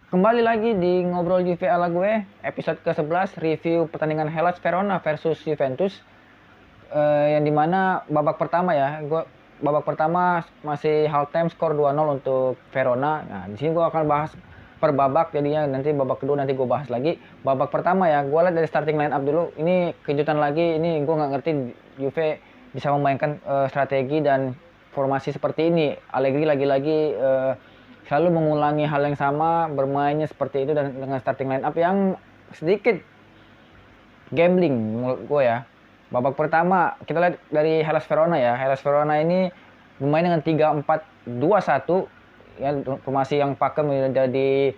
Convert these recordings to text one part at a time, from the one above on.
Kembali lagi di Ngobrol Juve ala gue, episode ke-11, review pertandingan Hellas Verona versus Juventus. Yang dimana babak pertama ya, babak pertama masih half time skor 2-0 untuk Verona. Nah, di sini gue akan bahas per babak, jadinya nanti babak kedua nanti gue bahas lagi. Babak pertama ya, gue lihat dari starting line up dulu. Ini kejutan lagi, ini gue nggak ngerti Juve bisa memainkan strategi dan formasi seperti ini. Allegri lagi-lagi selalu mengulangi hal yang sama, bermainnya seperti itu dan dengan starting line up yang sedikit gambling menurut gue ya. Babak pertama kita lihat dari Hellas Verona ya. Hellas Verona ini bermain dengan 3-4-2-1 ya, formasi yang pakem jadi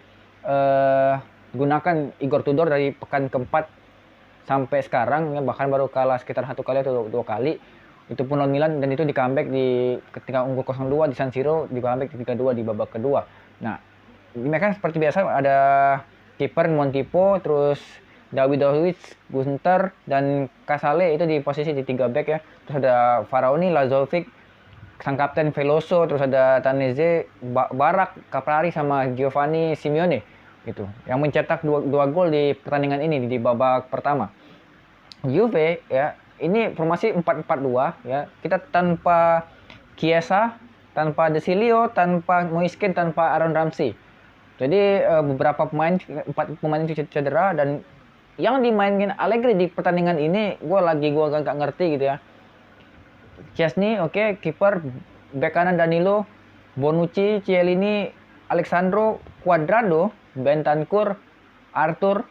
gunakan Igor Tudor dari pekan keempat sampai sekarang ya, bahkan baru kalah sekitar 1 kali atau 2 kali. Itu pun lawan Milan, dan itu di comeback di ketika unggul 0-2 di San Siro, di comeback di 3-2 di babak kedua. Nah, mereka seperti biasa ada kiper Montipo, terus Dawidovic, Gunter, dan Casale itu di posisi di 3 back ya. Terus ada Faraoni, Lazovic, sang kapten Veloso, terus ada Tanese, Barak, Caprari, sama Giovanni Simeone gitu. Yang mencetak dua gol di pertandingan ini di babak pertama. Juve ya, ini formasi 4-4-2 ya. Kita tanpa Chiesa, tanpa De Silio, tanpa Moiskin, tanpa Aaron Ramsey. Jadi beberapa pemain, 4 pemain itu cedera, dan yang dimainin Allegri di pertandingan ini gue agak ngerti gitu ya. Chesney oke, kiper, bek kanan Danilo, Bonucci, Chiellini, Alexandro, Cuadrado, Bentancur, Arthur,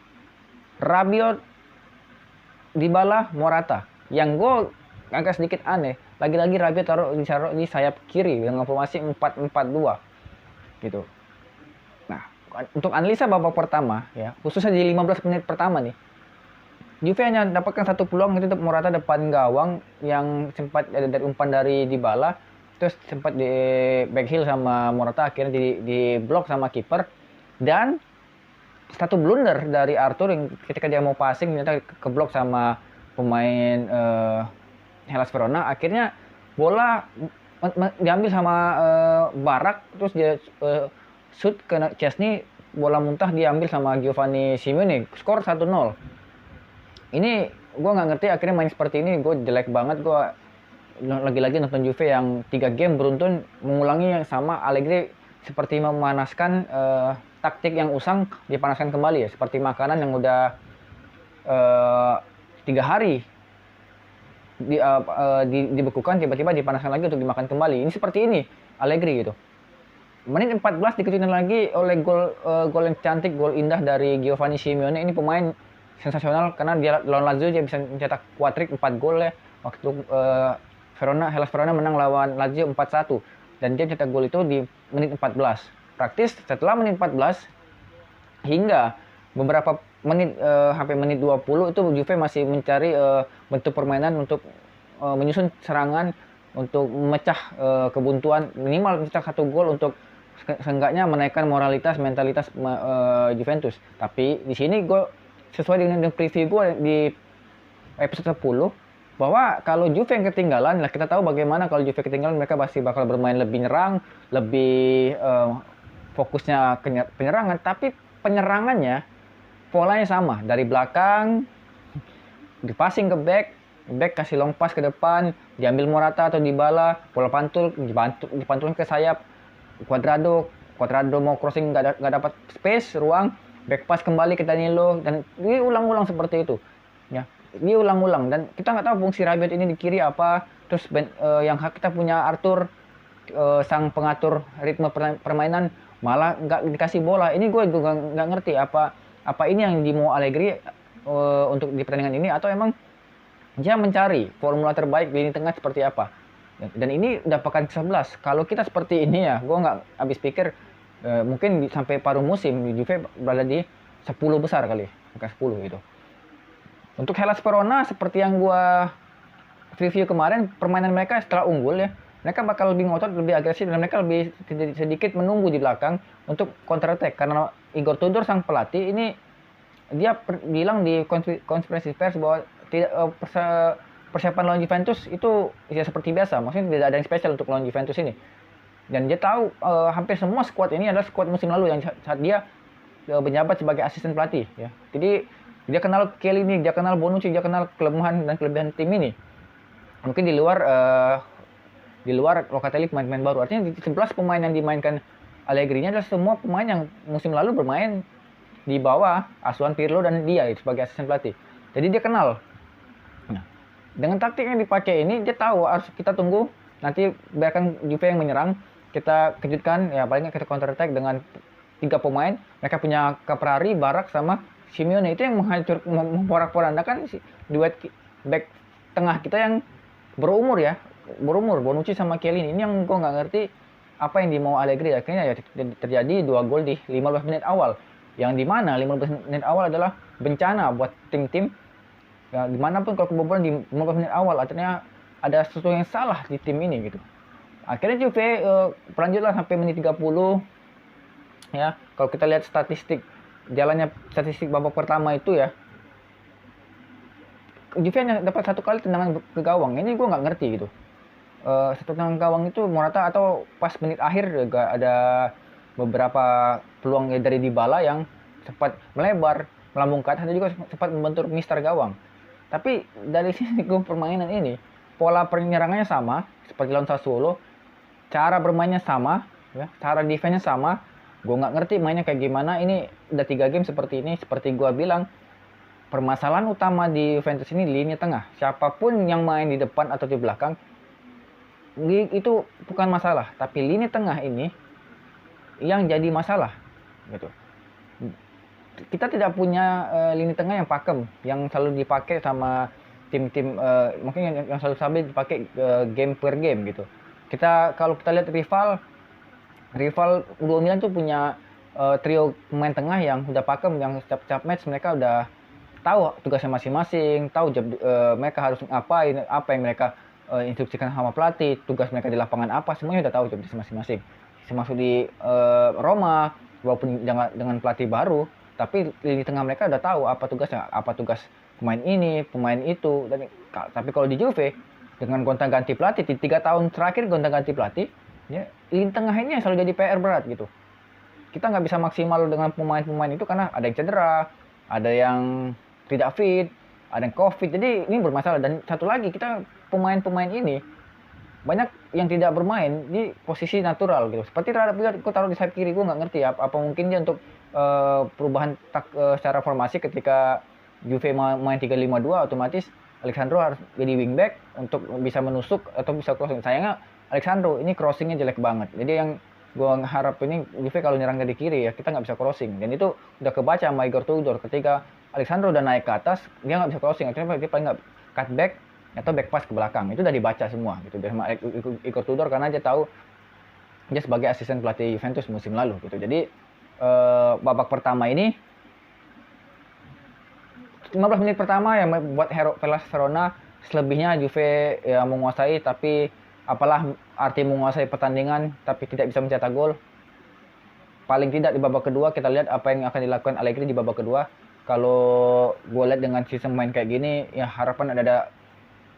Rabiot, Dybala, Morata. Yang gue agak sedikit aneh, lagi-lagi Rabiot taruh di sayap kiri dengan formasi 4-4-2 gitu. Nah, untuk analisa babak pertama ya, khususnya di 15 menit pertama nih, Juve hanya dapatkan 1 peluang, itu Morata depan gawang yang sempat ada dari umpan dari Dybala, terus sempat di backheel sama Morata, akhirnya di blok sama kiper, dan satu blunder dari Arthur yang ketika dia mau passing ternyata keblok sama pemain Hellas Verona. Akhirnya bola diambil sama Barak, terus dia shoot ke Chesney, bola muntah diambil sama Giovanni Simeone, skor 1-0. Ini gue nggak ngerti, akhirnya main seperti ini gue jelek banget. Gue lagi-lagi nonton Juve yang 3 game beruntun mengulangi yang sama. Allegri seperti memanaskan taktik yang usang, dipanaskan kembali ya, seperti makanan yang udah 3 hari dibekukan, tiba-tiba dipanaskan lagi untuk dimakan kembali. Ini seperti ini Allegri gitu. Menit 14 dikejutan lagi oleh gol yang cantik, gol indah dari Giovanni Simeone. Ini pemain sensasional karena dia lawan Lazio dia bisa mencetak quadrick 4 gol ya. Waktu Hellas Verona menang lawan Lazio 4-1, dan dia cetak gol itu di menit 14. Praktis setelah menit 14 hingga beberapa menit sampai menit 20 itu Juve masih mencari bentuk permainan untuk menyusun serangan, untuk memecah kebuntuan, minimal mencetak 1 gol untuk seenggaknya menaikkan moralitas, mentalitas Juventus. Tapi di sini gue sesuai dengan preview gue di episode 10 bahwa kalau Juve yang ketinggalan, nah kita tahu bagaimana kalau Juve ketinggalan mereka pasti bakal bermain lebih nyerang, lebih fokusnya ke penyerangan, tapi penyerangannya polanya sama, dari belakang dipassing ke back kasih long pass ke depan, diambil Morata atau Dybala, bola pantul dipantulkan ke sayap Cuadrado mau crossing nggak dapat space, ruang, back pass kembali ke Danilo, dan diulang-ulang seperti itu ya. Diulang-ulang, dan kita nggak tahu fungsi Rabiot ini di kiri apa. Terus yang kita punya Arthur, sang pengatur ritme permainan, malah nggak dikasih bola. Ini gue juga nggak ngerti apa ini yang dimau Allegri untuk di pertandingan ini, atau emang dia mencari formula terbaik di lini tengah seperti apa. Dan ini udah pekan ke-11. Kalau kita seperti ini ya, gue nggak habis pikir mungkin sampai paruh musim Juve berada di 10 besar kali, angka 10 gitu. Untuk Hellas Verona seperti yang gue review kemarin, permainan mereka setelah unggul ya, mereka bakal lebih ngotot, lebih agresif, dan mereka lebih sedikit menunggu di belakang untuk counter attack. Karena Igor Tudor sang pelatih ini, dia bilang di konferensi pers bahwa tidak persiapan lawan Juventus itu ya seperti biasa, maksudnya tidak ada yang spesial untuk lawan Juventus ini. Dan dia tahu hampir semua skuad ini adalah skuad musim lalu yang saat dia menjabat sebagai asisten pelatih ya. Jadi dia kenal Chiellini, dia kenal Bonucci, dia kenal kelemahan dan kelebihan tim ini. Mungkin di luar Locatelli pemain-pemain baru. Artinya di 11 pemain yang dimainkan Allegri adalah semua pemain yang musim lalu bermain di bawah asuhan Pirlo dan dia sebagai asisten pelatih. Jadi dia kenal. Nah, dengan taktik yang dipakai ini dia tahu harus kita tunggu nanti biarkan Juve yang menyerang, kita kejutkan ya paling kita counter attack dengan 3 pemain. Mereka punya Caprari, Barak sama Simeone, itu yang memporak-porandakan duet back tengah kita yang berumur Bonucci sama Chiellini. Ini yang gue nggak ngerti apa yang dimau Allegri. Akhirnya ya terjadi 2 gol di 15 menit awal, yang dimana 15 menit awal adalah bencana buat tim-tim ya, dimanapun kalau kebobolan di 15 menit awal artinya ada sesuatu yang salah di tim ini gitu. Akhirnya Juve berlanjutlah sampai menit 30 ya. Kalau kita lihat jalannya statistik babak pertama itu ya, Juve hanya dapat 1 kali tendangan ke gawang. Ini gue nggak ngerti gitu. 1 tendangan gawang itu Morata atau pas menit akhir juga ada beberapa peluang dari Dybala yang sempat melebar, melambung ke atas, dan juga sempat membentur mister gawang. Tapi dari sisi permainan ini, pola penyerangannya sama seperti lawan Sassuolo, cara bermainnya sama, ya, cara defense-nya sama. Gue nggak ngerti mainnya kayak gimana. Ini udah 3 game seperti ini. Seperti gue bilang, permasalahan utama di Juventus ini lini tengah. Siapapun yang main di depan atau di belakang, itu bukan masalah. Tapi lini tengah ini yang jadi masalah gitu. Kita tidak punya lini tengah yang pakem, yang selalu dipakai sama tim-tim mungkin yang selalu sampai dipakai game per game gitu. Kalau kita lihat rival U29 tuh punya trio pemain tengah yang udah pakem, yang setiap match mereka udah tahu tugasnya masing-masing, tahu mereka harus ngapain, apa yang mereka instruksikan sama pelatih, tugas mereka di lapangan apa, semuanya udah tahu job masing-masing. Termasuk di Roma, walaupun dengan pelatih baru, tapi lini tengah mereka udah tahu apa tugasnya, apa tugas pemain ini, pemain itu. Tapi kalau di Juve, dengan gonta-ganti pelatih, di 3 tahun terakhir gonta-ganti pelatih, ya, lini tengah ini yang selalu jadi PR berat gitu. Kita nggak bisa maksimal dengan pemain-pemain itu karena ada yang cedera, ada yang tidak fit, ada yang COVID. Jadi ini bermasalah. Dan satu lagi, kita pemain-pemain ini banyak yang tidak bermain di posisi natural gitu. Seperti terhadap gue taruh di sayap kiri, gue nggak ngerti apa mungkin dia untuk perubahan secara formasi ketika Juve main 3-5-2, otomatis Alexandro harus jadi wingback untuk bisa menusuk atau bisa crossing. Sayangnya Alexandro ini crossingnya jelek banget. Jadi yang gue harap ini Juve kalau nyerang dari kiri ya kita nggak bisa crossing. Dan itu udah kebaca sama Igor Tudor, ketika Alexandro udah naik ke atas dia nggak bisa crossing. Akhirnya dia paling nggak cut back atau back pass ke belakang. Itu udah dibaca semua gitu dari Igor Tudor, karena dia tahu dia sebagai asisten pelatih Juventus musim lalu gitu. Jadi babak pertama ini 15 menit pertama yang buat Hellas Verona, selebihnya Juve ya menguasai, tapi apalah arti menguasai pertandingan tapi tidak bisa mencetak gol. Paling tidak di babak kedua kita lihat apa yang akan dilakukan Allegri di babak kedua. Kalau gue lihat dengan sistem main kayak gini ya harapan ada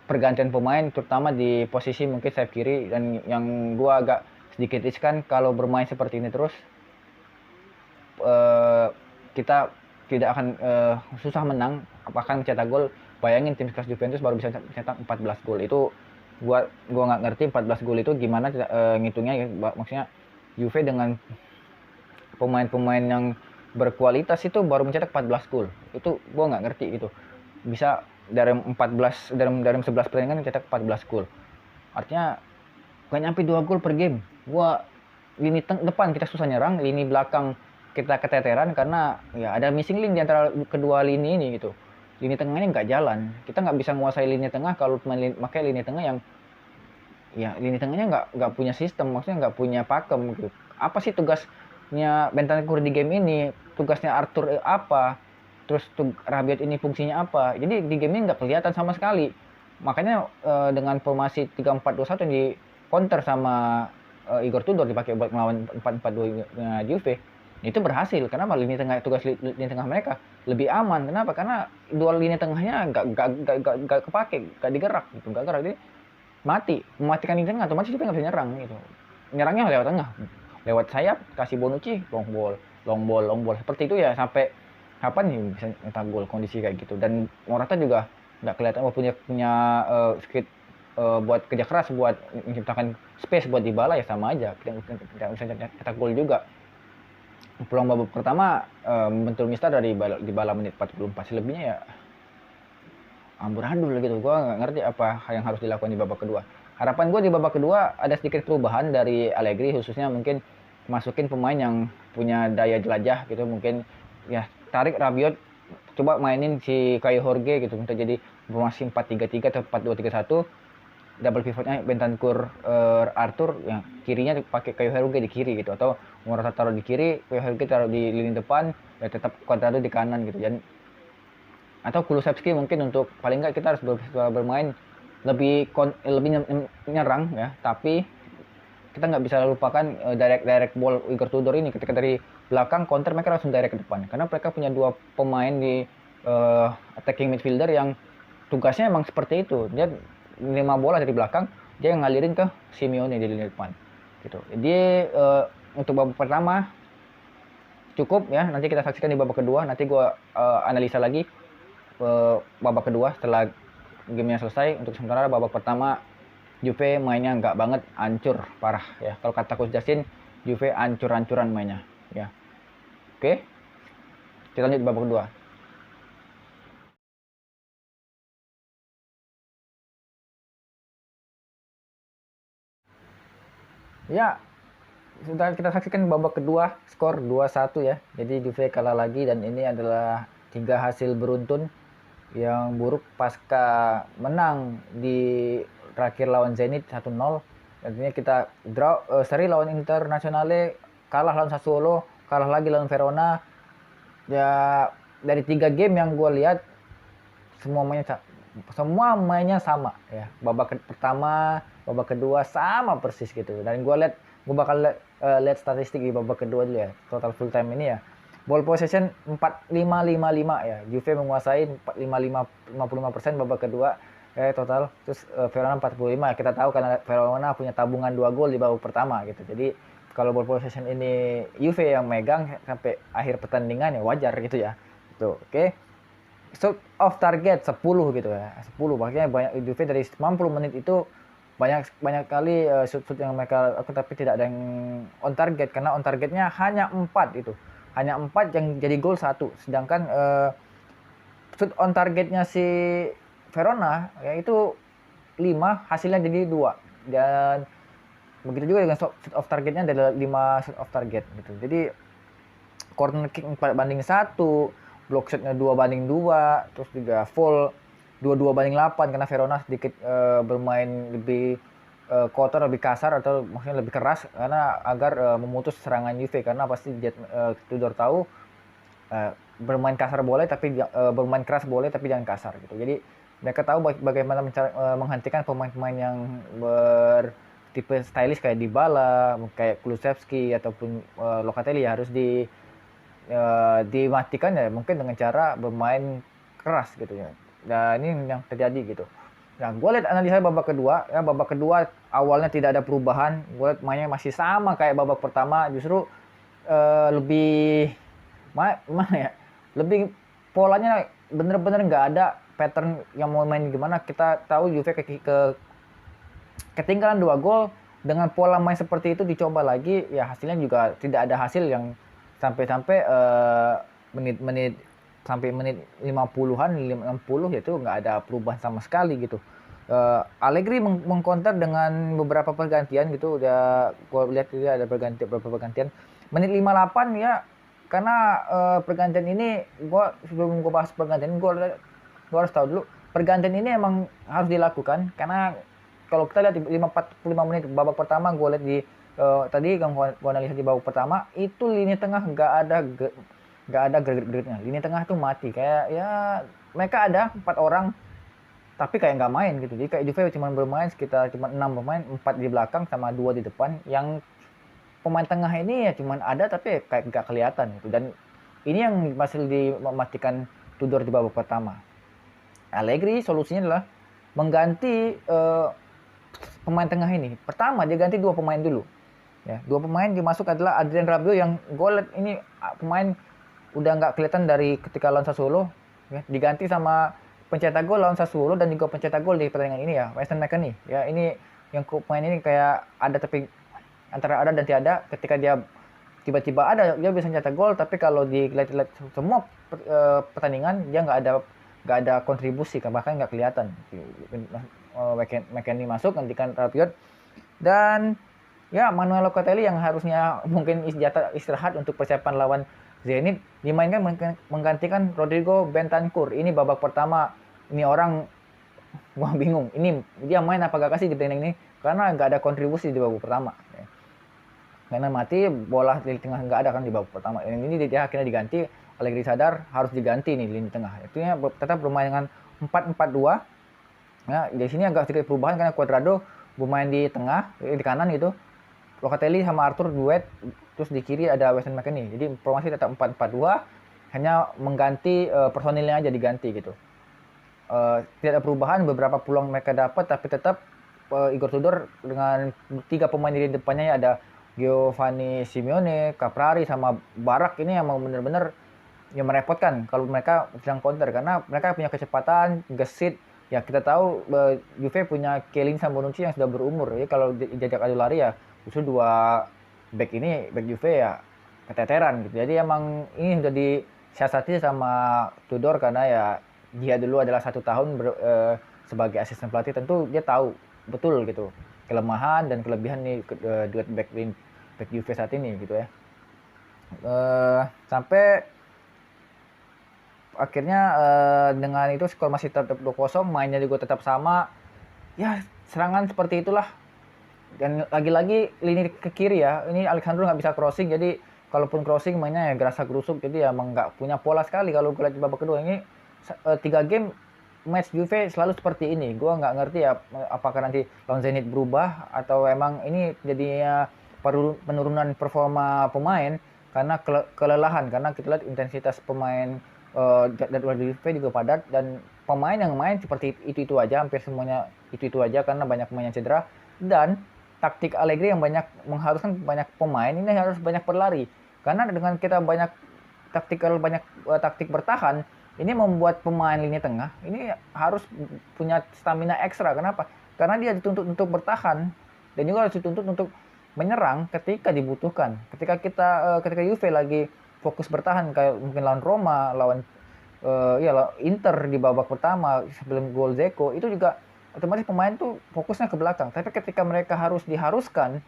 pergantian pemain, terutama di posisi mungkin sayap kiri. Dan yang gue agak sedikit riskan kalau bermain seperti ini terus, kita tidak akan susah menang, akan mencetak gol. Bayangin tim kelas Juventus baru bisa mencetak 14 gol. Itu gua nggak ngerti 14 gol itu gimana ngitungnya ya. Maksudnya Juve dengan pemain-pemain yang berkualitas itu baru mencetak 14 gol. Itu gua nggak ngerti itu. Bisa dari 11 pertandingan mencetak 14 gol. Artinya nggak nyampe 2 gol per game. Lini depan kita susah nyerang, lini belakang kita keteteran karena ya ada missing link di antara kedua lini ini gitu. Lini tengahnya nggak jalan. Kita nggak bisa menguasai lini tengah kalau pakai lini tengah yang ya lini tengahnya nggak punya sistem, maksudnya nggak punya pakem gitu. Apa sih tugasnya Bentancur di game ini? Tugasnya Arthur apa? Terus Rabiot ini fungsinya apa? Jadi di game ini nggak kelihatan sama sekali. Makanya dengan formasi 3-4-2-1 yang di counter sama Igor Tudor dipakai buat melawan 4-4-2 Juve, itu berhasil. Kenapa? Tugas lini tengah mereka lebih aman. Kenapa? Karena dua lini tengahnya nggak kepake, nggak digerak gitu, nggak gerak. Jadi mematikan lini tengah, otomatis kita nggak bisa nyerang gitu. Nyerangnya lewat tengah, lewat sayap, kasih Bonucci, long ball. long ball seperti itu ya. Sampai kapan nih bisa nyetak gol kondisi kayak gitu. Dan Morata juga nggak kelihatan punya speed buat kerja keras buat menciptakan space buat Dybala, ya sama aja tidak bisa cetak gol juga. Peluang babak pertama bentul mistar dari Dybala menit 44, selebihnya ya amburadul gitu. Gue nggak ngerti apa yang harus dilakukan di babak kedua. Harapan gue di babak kedua ada sedikit perubahan dari Allegri, khususnya mungkin masukin pemain yang punya daya jelajah gitu, mungkin ya tarik Rabiot, coba mainin si Kai Jorge gitu, untuk jadi formasi 4-3-3 atau 4-2-3-1, double pivotnya Bentancur, Arthur, yang kirinya pakai Kai Jorge di kiri gitu, atau Morata taruh di kiri, Kai Jorge taruh di lini depan, ya tetap Cuadrado di kanan gitu. Dan atau Kulusevski mungkin, untuk paling nggak kita harus bermain lebih nyerang ya, tapi kita nggak bisa lupakan direct ball Igor Tudor ini. Ketika dari belakang counter, mereka langsung direct ke depan, karena mereka punya dua pemain di attacking midfielder yang tugasnya emang seperti itu. Dia 5 bola dari belakang, dia yang ngalirin ke Simeone di lini depan gitu. Jadi untuk babak pertama cukup ya, nanti kita saksikan di babak kedua. Nanti gue analisa lagi babak kedua setelah gamenya selesai. Untuk sementara babak pertama Juve mainnya nggak banget, hancur parah ya. Kalau kata Coach Justin, Juve hancur-hancuran mainnya ya. Oke, kita lanjut babak kedua. Ya, sudah kita saksikan babak kedua, skor 2-1 ya. Jadi Juve kalah lagi, dan ini adalah 3 hasil beruntun yang buruk pasca menang di terakhir lawan Zenit 1-0. Artinya kita draw seri lawan Internazionale, kalah lawan Sassuolo, kalah lagi lawan Verona. Ya, dari 3 game yang gue lihat semua mainnya sama ya. Babak pertama, babak kedua sama persis gitu. Dan gue bakal lihat statistik di babak kedua dulu ya. Total full time ini ya. Ball possession 45-55 ya. Juve menguasai 55% babak kedua ya total. Terus Verona 45 ya. Kita tahu karena Verona punya tabungan 2 gol di babak pertama gitu. Jadi kalau ball possession ini Juve yang megang sampai akhir pertandingan ya wajar gitu ya. Tuh, oke. Shoot off target 10 gitu ya. 10, makanya banyak Juve dari 90 menit itu banyak kali shoot yang mereka lakukan, tapi tidak ada yang on target, karena on targetnya hanya 4 itu. Hanya 4 yang jadi gol 1. Sedangkan shoot on targetnya si Verona yaitu 5, hasilnya jadi 2. Dan begitu juga dengan shoot off targetnya adalah 5 shoot off target gitu. Jadi corner kick 4-1, block shotnya 2-2, terus juga foul 22-8, karena Verona sedikit bermain lebih kotor, lebih kasar, atau maksudnya lebih keras, karena agar memutus serangan Juve. Karena pasti Tudor tahu bermain kasar boleh, tapi bermain keras boleh, tapi jangan kasar gitu. Jadi mereka tahu bagaimana menghentikan pemain-pemain yang bertipe stylish kayak Dybala, kayak Kulusevski ataupun Locatelli, ya harus dimatikan ya, mungkin dengan cara bermain keras gitu ya. Dan ini yang terjadi gitu. Nah, gue lihat analisa babak kedua ya. Babak kedua awalnya tidak ada perubahan. Gue lihat mainnya masih sama kayak babak pertama. Justru lebih mana ya? Lebih polanya bener-bener nggak ada pattern yang mau main gimana. Kita tahu Juve ketinggalan 2 gol, dengan pola main seperti itu dicoba lagi ya, hasilnya juga tidak ada hasil yang sampai menit sampai menit 50-an, 60 itu nggak ada perubahan sama sekali gitu. Allegri mengcounter dengan beberapa pergantian gitu. Udah gue lihat dia ada beberapa pergantian. Menit 58 ya, karena pergantian ini sebelum gue bahas pergantian, gue harus tahu dulu pergantian ini emang harus dilakukan. Karena kalau kita lihat di 45 menit babak pertama, gue lihat di tadi yang gue analisa di babak pertama itu lini tengah nggak ada greget-gregetnya. Lini tengah tuh mati, kayak ya mereka ada 4 orang tapi kayak nggak main gitu. Jadi kayak Juve cuma bermain sekitar 6 pemain, 4 di belakang sama 2 di depan. Yang pemain tengah ini ya cuma ada tapi kayak nggak kelihatan gitu. Dan ini yang masih dimatikan Tudor di babak pertama. Allegri solusinya adalah mengganti pemain tengah ini. Pertama dia ganti 2 pemain dulu. Ya, dua pemain dimasuk adalah Adrien Rabiot yang gue liat ini pemain udah nggak kelihatan dari ketika lawan Sassuolo, ya, diganti sama pencetak gol lawan Sassuolo dan juga pencetak gol di pertandingan ini ya, Weston McKennie. Ya, ini yang pemain ini kayak ada tapi antara ada dan tiada. Ketika dia tiba-tiba ada, dia bisa cetak gol, tapi kalau dilihat semua pertandingan dia nggak ada kontribusi, bahkan nggak kelihatan. McKennie masuk gantikan Rabiot, dan ya Manuel Locatelli yang harusnya mungkin istirahat untuk persiapan lawan Zenit dimainkan menggantikan Rodrigo Bentancur. Ini babak pertama, ini orang gua bingung, ini dia main apa gak kasih di pertandingan ini karena nggak ada kontribusi di babak pertama. Karena mati bola di tengah nggak ada kan di babak pertama. Ini dia akhirnya diganti. Allegri sadar harus diganti nih lini tengah. Itunya tetap bermain dengan 4-4-2. Ya, di sini agak sedikit perubahan karena Cuadrado bermain di tengah, di kanan gitu. Locatelli sama Arthur duet, terus di kiri ada Weston McKennie. Jadi formasi tetap 4-4-2, hanya mengganti personilnya aja diganti gitu. Tidak ada perubahan, beberapa peluang mereka dapat, tapi tetap Igor Tudor dengan 3 pemain di depannya ya, ada Giovanni Simeone, Caprari sama Barak. Ini yang benar-benar yang merepotkan kalau mereka sedang counter karena mereka punya kecepatan, gesit. Ya kita tahu Juve punya Chiellini sama Bonucci yang sudah berumur. Jadi kalau jajak adu lari ya justru dua back ini, back Juve ya keteteran gitu. Jadi emang ini sudah disiasati sama Tudor karena ya dia dulu adalah 1 tahun sebagai asisten pelatih, tentu dia tahu betul gitu kelemahan dan kelebihan nih duet back Juve saat ini gitu ya. Sampai akhirnya dengan itu skor masih tetap 2-0, mainnya juga tetap sama. Ya, serangan seperti itulah. Dan lagi-lagi lini ke kiri ya, ini Alexandro nggak bisa crossing, jadi kalaupun crossing mainnya ya gerasa gerusuk, jadi ya emang nggak punya pola sekali kalau gue lihat di babak kedua ini. 3 game match Juve selalu seperti ini. Gue nggak ngerti ya apakah nanti lawan Zenit berubah atau emang ini jadinya penurunan performa pemain karena kelelahan, karena kita lihat intensitas pemain jadwal Juve juga padat dan pemain yang main seperti itu aja, hampir semuanya itu aja karena banyak pemain yang cedera, dan taktik Allegri yang banyak mengharuskan banyak pemain ini harus banyak berlari. Karena dengan kita banyak taktik bertahan, ini membuat pemain lini tengah ini harus punya stamina ekstra. Kenapa? Karena dia dituntut untuk bertahan dan juga harus dituntut untuk menyerang ketika dibutuhkan. Ketika Juve lagi fokus bertahan kayak mungkin lawan Roma, lawan Inter di babak pertama sebelum gol Dzeko, itu juga otomatis pemain tuh fokusnya ke belakang. Tapi ketika mereka diharuskan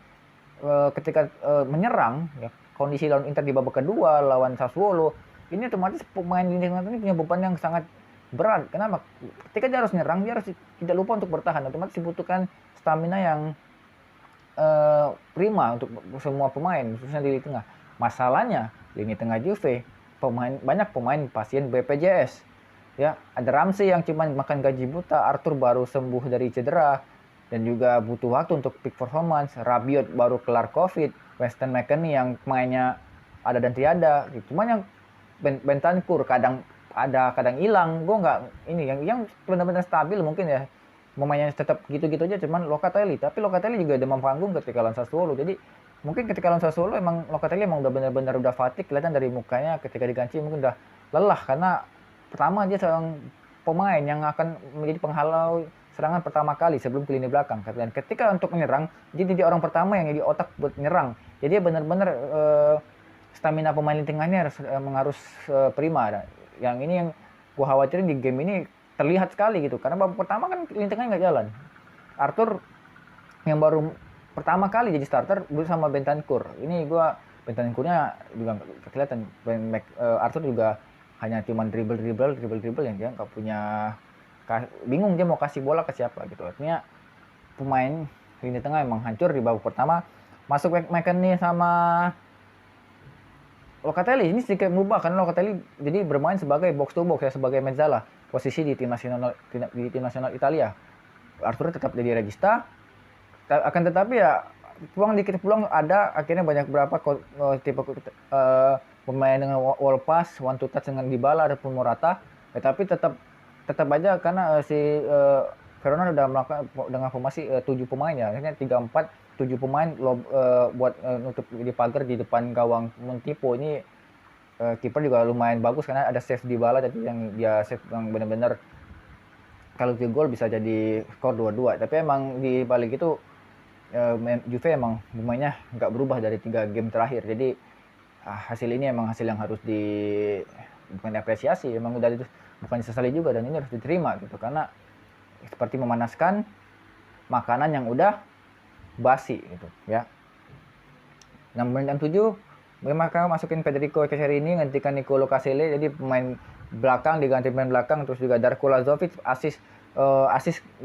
ketika menyerang, ya, kondisi lawan Inter di babak kedua, lawan Sassuolo, ini otomatis pemain lini tengah ini punya beban yang sangat berat. Kenapa? Ketika dia harus nyerang, dia harus tidak lupa untuk bertahan. Otomatis dibutuhkan stamina yang prima untuk semua pemain, khususnya di lini tengah. Masalahnya lini tengah Juve banyak pemain pasien BPJS. Ya, ada Ramsey yang cuma makan gaji buta, Arthur baru sembuh dari cedera dan juga butuh waktu untuk peak performance, Rabiot baru kelar Covid, Weston McKennie yang mainnya ada dan tiada. Cuman yang Bentancur kadang ada kadang hilang. Gue nggak ini yang benar-benar stabil mungkin ya, pemainnya tetap gitu-gitu aja, cuman Locatelli. Tapi Locatelli juga demam panggung ketika lawan Sassuolo. Jadi mungkin ketika lawan Sassuolo emang Locatelli emang udah benar-benar udah fatigue, kelihatan dari mukanya ketika diganti mungkin udah lelah karena pertama dia seorang pemain yang akan menjadi penghalau serangan pertama kali sebelum ke lini belakang. Dan ketika untuk menyerang, jadi dia orang pertama yang jadi otak buat menyerang. Jadi benar-benar stamina pemain lini tengahnya harus prima. Yang ini yang gue khawatirin di game ini terlihat sekali gitu. Karena babak pertama kan lini tengahnya nggak jalan. Arthur yang baru pertama kali jadi starter bersama Bentancur. Ini gue Bentancurnya juga kelihatan. Arthur juga hanya cuma dribble yang dia nggak punya, bingung dia mau kasih bola ke siapa gitu. Artinya pemain lini tengah emang hancur di babak pertama. Masuk McKennie sama Locatelli ini sedikit berubah karena Locatelli jadi bermain sebagai box to box ya, sebagai mezzala, posisi di tim nasional Italia. Arthur tetap jadi regista, akan tetapi ya peluang ada, akhirnya banyak berapa tipe pemain dengan wall pass, one to touch dengan Dybala ataupun Morata, tapi tetap aja karena si Verona udah melakukan dengan formasi 7 pemain ya, akhirnya 3-4 7 pemain buat nutup di pagar di depan gawang Montipo ini. Kiper juga lumayan bagus karena ada save Dybala tadi yang dia save yang benar-benar kalau dia gol bisa jadi skor 2-2. Tapi emang di balik itu Juve emang pemainnya nggak berubah dari 3 game terakhir. Jadi hasil ini emang hasil yang harus bukan diapresiasi, emang udah bukan disesali juga, dan ini harus diterima gitu, karena seperti memanaskan makanan yang udah basi gitu ya. 67 mereka masukin Federico Chiesa-ini gantikan Nicolo Caselli, jadi pemain belakang diganti pemain belakang. Terus juga Darko Lazovic asis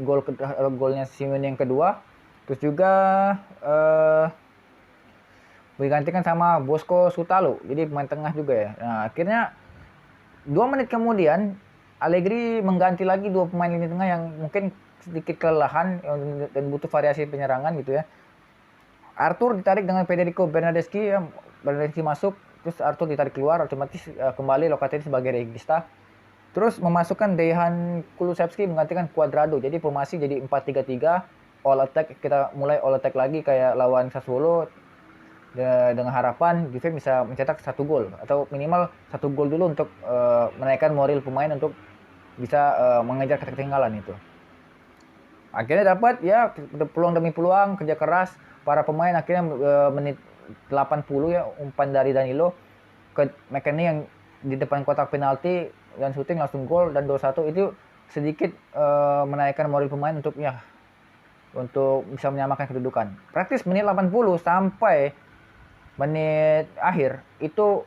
golnya Simeone yang kedua. Terus juga digantikan sama Bosco Sutalo, jadi pemain tengah juga ya. Nah, akhirnya 2 menit kemudian Allegri mengganti lagi 2 pemain lini tengah yang mungkin sedikit kelelahan dan butuh variasi penyerangan gitu ya. Arthur ditarik dengan Federico Bernardeschi ya. Bernardeschi masuk, terus Arthur ditarik keluar, otomatis kembali Locatelli sebagai regista. Terus memasukkan Dejan Kulusevski menggantikan Cuadrado. Jadi formasi jadi 4-3-3, all attack, kita mulai all attack lagi kayak lawan Sassuolo. Dengan harapan Juve bisa mencetak 1 gol atau minimal 1 gol dulu untuk menaikkan moral pemain untuk bisa mengejar ketertinggalan itu. Akhirnya dapat ya peluang demi peluang, kerja keras para pemain. Akhirnya menit 80 ya, umpan dari Danilo ke McKennie yang di depan kotak penalti dan syuting langsung gol, dan 2-1 itu sedikit menaikkan moral pemain untuk bisa menyamakan kedudukan. Praktis menit 80 sampai menit akhir itu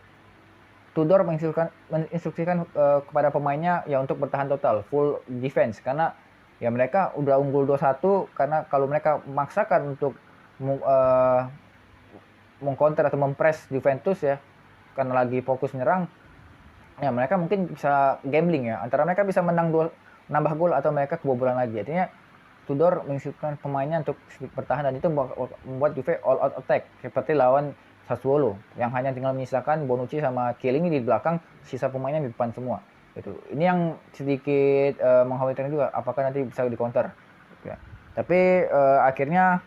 Tudor menginstruksikan kepada pemainnya ya untuk bertahan total, full defense, karena ya mereka udah unggul 2-1. Karena kalau mereka memaksakan untuk mengcounter atau mempres Juventus ya, karena lagi fokus menyerang, ya mereka mungkin bisa gambling ya, antara mereka bisa nambah gol atau mereka kebobolan lagi. Artinya Tudor menginstruksikan pemainnya untuk bertahan, dan itu membuat Juve all out attack seperti lawan Sassuolo yang hanya tinggal menyisakan Bonucci sama Chiellini di belakang, sisa pemainnya di depan semua. Gitu. Ini yang sedikit mengkhawatirkan juga, apakah nanti bisa di counter. Ya. Tapi akhirnya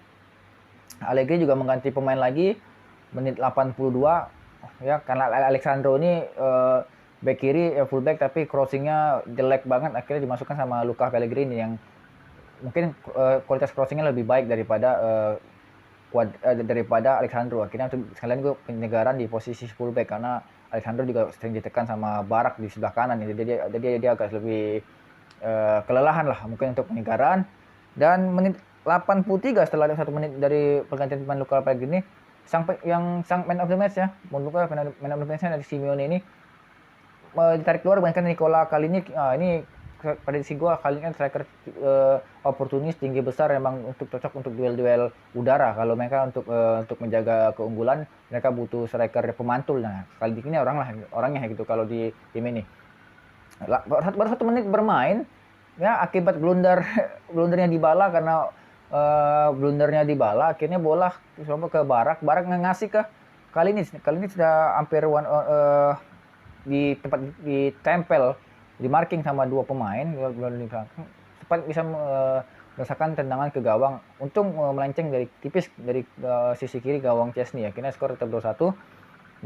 Allegri juga mengganti pemain lagi menit 82 ya, karena Alexandro ini back kiri fullback tapi crossingnya jelek banget, akhirnya dimasukkan sama Luca Pellegrini yang mungkin kualitas crossingnya lebih baik daripada Alexandro. Akhirnya sekalian gue penyegaran di posisi fullback, karena Alexandro juga sering ditekan sama Barak di sebelah kanan, jadi dia agak lebih kelelahan lah mungkin untuk penyegaran. Dan menit 83 setelah ada 1 menit dari pergantian pemain Luca Pellegrini, sang man of the match ya, menurut gue man of the match dari Simeone ini ditarik keluar bahkan Nikola Kalinic. Ini prediksi gue, Kalinic kan striker oportunis, tinggi besar, emang cocok untuk duel-duel udara. Kalau mereka untuk menjaga keunggulan, mereka butuh striker pemantul. Nah, Kalinic ini orangnya gitu kalau di tim ini. Baru 1 menit bermain ya, akibat blundernya Dybala, karena blundernya Dybala akhirnya bola coba ke Barak ngasih ke Kalinic sudah hampir di tempat ditempel, di marking sama 2 pemain, cepat bisa merasakan tendangan ke gawang, untung melenceng dari tipis dari sisi kiri gawang Chesney. Akhirnya skor tetap 2-1.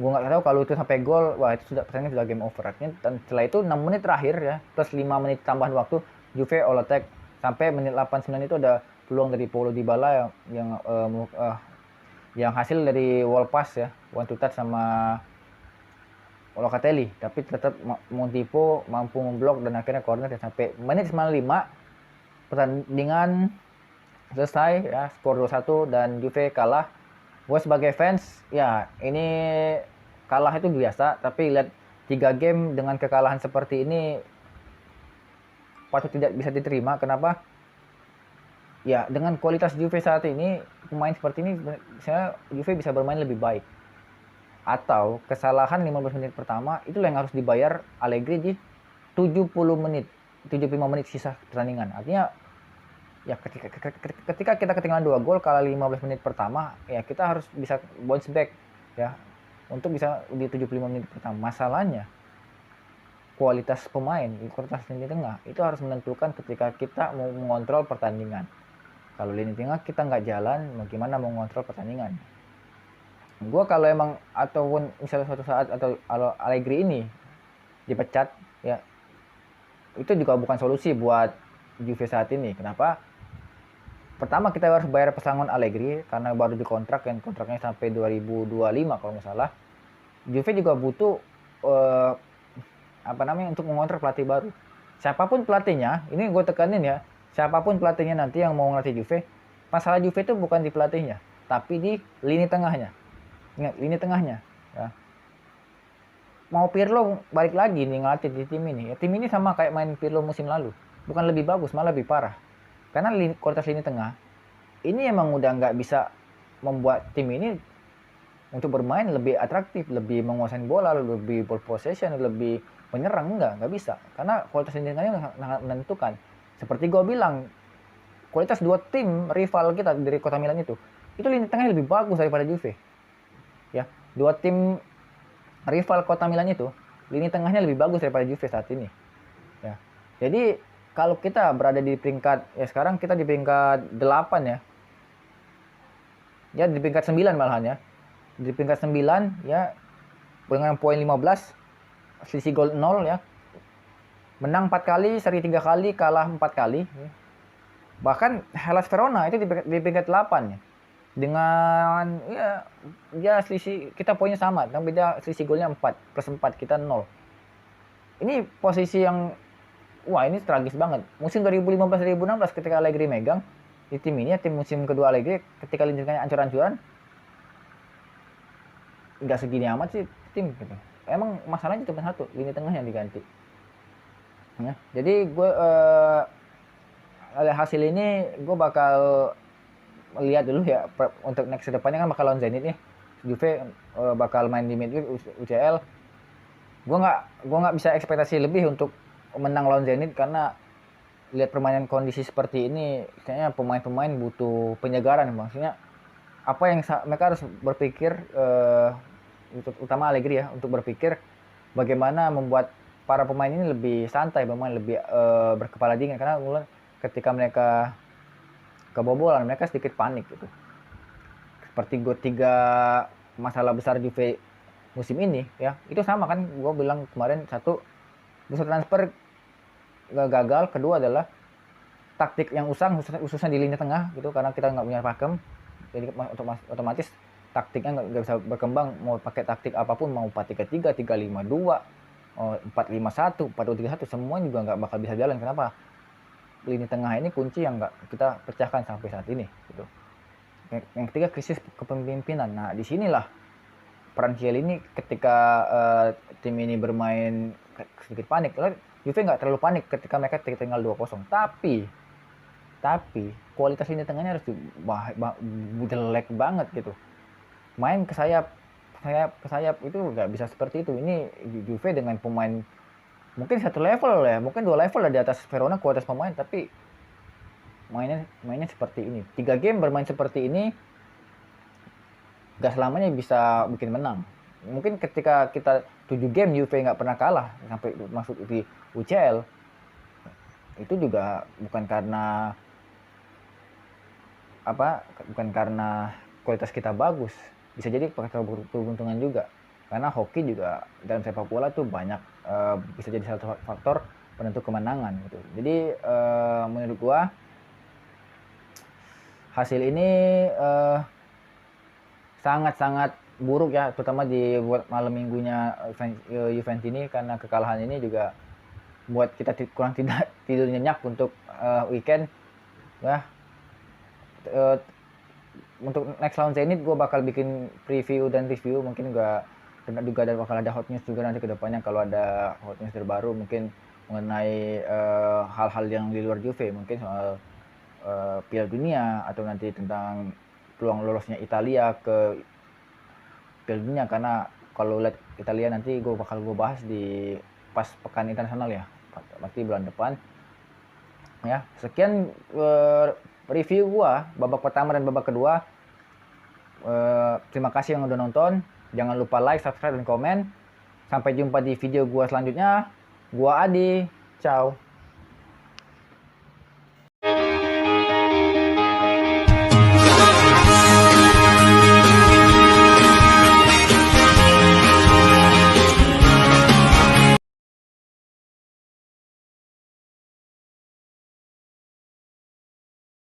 Gue nggak tahu kalau itu sampai gol, wah itu pertandingan sudah game over. Dan setelah itu 6 menit terakhir ya, plus 5 menit tambahan waktu, Juve all attack sampai menit 89 itu ada peluang dari Paulo Dybala yang hasil dari wall pass ya, one to touch sama Locatelli, tapi tetap Montipo mampu memblok dan akhirnya corner. Dan sampai menit 95 pertandingan selesai ya, skor 2-1 dan Juve kalah. Gue sebagai fans ya, ini kalah itu biasa, tapi lihat 3 game dengan kekalahan seperti ini patut tidak bisa diterima. Kenapa? Ya dengan kualitas Juve saat ini, pemain seperti ini saya Juve bisa bermain lebih baik. Atau kesalahan 15 menit pertama itulah yang harus dibayar Allegri di 75 menit sisa pertandingan. Artinya ya ketika kita ketinggalan 2 gol kalah 15 menit pertama, ya kita harus bisa bounce back ya untuk bisa di 75 menit pertama. Masalahnya kualitas pemain, kualitas lini tengah itu harus menentukan ketika kita mau mengontrol pertandingan. Kalau lini tengah kita nggak jalan, bagaimana mau ngontrol pertandingan? Gue kalau emang ataupun misalnya suatu saat atau Allegri ini dipecat, ya itu juga bukan solusi buat Juve saat ini. Kenapa? Pertama kita harus bayar pesangon Allegri karena baru dikontrak, yang kontraknya sampai 2025 kalau nggak salah. Juve juga butuh untuk mengontrak pelatih baru. Siapapun pelatihnya, ini gue tekanin ya, siapapun pelatihnya nanti yang mau ngelatih Juve, masalah Juve itu bukan di pelatihnya, tapi di lini tengahnya. Ingat, lini tengahnya. Ya. Mau Pirlo balik lagi nih ngelatih di tim ini. Ya, tim ini sama kayak main Pirlo musim lalu. Bukan lebih bagus, malah lebih parah. Karena kualitas lini tengah, ini emang udah nggak bisa membuat tim ini untuk bermain lebih atraktif, lebih menguasai bola, lebih ball possession, lebih menyerang. Nggak bisa. Karena kualitas lini tengahnya sangat menentukan. Seperti gue bilang, kualitas dua tim rival kita dari Kota Milan itu lini tengahnya lebih bagus daripada Juve. Ya, dua tim rival Kota Milan itu lini tengahnya lebih bagus daripada Juve saat ini. Ya. Jadi kalau kita berada di peringkat, ya sekarang kita di peringkat 8 ya. Ya di peringkat 9 malahan ya. Di peringkat 9 ya dengan poin 15, selisih gol 0 ya. Menang 4 kali, seri 3 kali, kalah 4 kali ya. Bahkan Hellas Verona itu di peringkat 8 ya. Dengan ya selisih kita poinnya sama, tapi beda selisih golnya 4 plus 4 kita 0. Ini posisi yang wah ini tragis banget. Musim 2015-2016 ketika Allegri megang di tim ini, tim musim kedua Allegri ketika lini tengahnya ancur-ancuran, nggak segini amat sih tim gitu. Emang masalahnya cuma satu, lini tengahnya diganti. Ya, jadi gue hasil ini gue bakal lihat dulu ya untuk next kedepannya kan bakal lawan Zenit nih. Juve bakal main di midweek UCL. Gue nggak bisa ekspektasi lebih untuk menang lawan Zenit karena lihat permainan kondisi seperti ini, kayaknya pemain-pemain butuh penyegaran. Maksudnya apa yang mereka harus berpikir, utama Allegri ya, untuk berpikir bagaimana membuat para pemain ini lebih santai, bermain lebih berkepala dingin. Karena ketika mereka kebobolan, mereka sedikit panik gitu. Seperti gue 3 masalah besar Juve musim ini ya, itu sama kan gue bilang kemarin. Satu, bursa transfer gagal. Kedua adalah taktik yang usang, khususnya di lini tengah gitu, karena kita nggak punya pakem, jadi otomatis taktiknya nggak bisa berkembang. Mau pakai taktik apapun, mau 4-3-3, 3-5-2, 4-5-1, 4-2-3-1, semua juga nggak bakal bisa jalan. Kenapa? Lini tengah ini kunci yang nggak kita pecahkan sampai saat ini gitu. Yang ketiga, krisis kepemimpinan. Nah disinilah peran Chiellini ketika tim ini bermain sedikit panik. Juve nggak terlalu panik ketika mereka tinggal 2-0. Tapi kualitas lini tengahnya harus jelek banget gitu. Main ke sayap itu nggak bisa seperti itu. Ini Juve dengan pemain mungkin satu level ya, mungkin 2 level lah di atas Verona kualitas pemain, tapi mainnya seperti ini. 3 game bermain seperti ini, gak selamanya bisa bikin menang. Mungkin ketika kita 7 game Juve nggak pernah kalah sampai masuk di UCL, itu juga bukan karena kualitas kita bagus, bisa jadi faktor keberuntungan juga. Karena hoki juga dalam sepak bola tuh banyak bisa jadi salah satu faktor penentu kemenangan gitu. Jadi menurut gua hasil ini sangat-sangat buruk ya, terutama di buat malam minggunya Juventus ini, karena kekalahan ini juga buat kita kurang tidur nyenyak untuk weekend ya. Untuk next lawan Zenit gue bakal bikin preview dan review, mungkin juga bakal ada hot news juga nanti kedepannya. Kalau ada hot news terbaru mungkin mengenai hal-hal yang di luar Juve, mungkin soal Piala Dunia atau nanti tentang peluang lolosnya Italia ke Piala Dunia. Karena kalau lihat Italia nanti gue bahas di pas pekan internasional ya, pasti bulan depan ya. Sekian review gua babak pertama dan babak kedua. Terima kasih yang udah nonton. Jangan lupa like, subscribe, dan komen. Sampai jumpa di video gua selanjutnya. Gua Adi, ciao.